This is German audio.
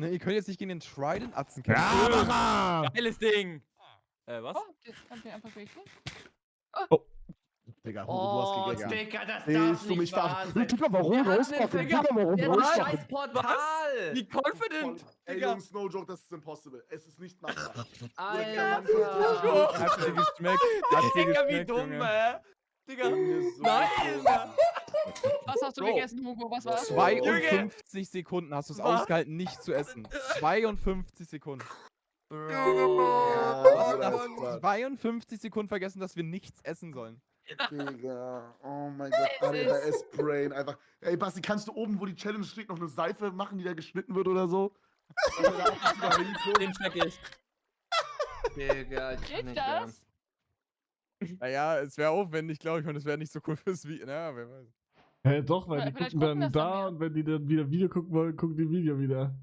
ne? Ihr könnt jetzt nicht gegen den Trident-Atzen kämpfen. Ja, Macher! Geiles Ding. Was? Oh, das haben wir einfach weggelegt. Digga, Hugo, Oh, du hast gegessen. Digga, das Willst darf du nicht mich wahr verarschen? sein. Digga, warum Wir hatten rausmachen? den Digga, warum Der rausmachen? scheiß Portal. Wie confident. Ey, Digga. Jungs, no joke, das ist impossible. Es ist nicht machbar. Alter. Hat's dir geschmeckt? Hat's dir Digga, wie geschmeckt, dumm, Junge? Digga. So Nein. Was hast du Bro. gegessen, Hugo? Was war's? 52 Sekunden hast du es Was? ausgehalten, nicht zu essen. 52 Sekunden. Ja, Was das hast ist du Quatsch. 52 Sekunden vergessen, dass wir nichts essen sollen? Digga, oh mein Gott, Alter, S-Brain einfach. Ey, Basti, kannst du oben, wo die Challenge steht, noch eine Seife machen, die da geschnitten wird oder so? Den check ich. Digga, ich kann Geht nicht mehr. das? Naja, es wäre aufwendig, glaube ich, und es wäre nicht so cool fürs Video. Na, wer weiß. Doch, weil die Vielleicht gucken gucken dann das dann da mehr. und wenn die dann wieder Video gucken wollen, gucken die Video wieder.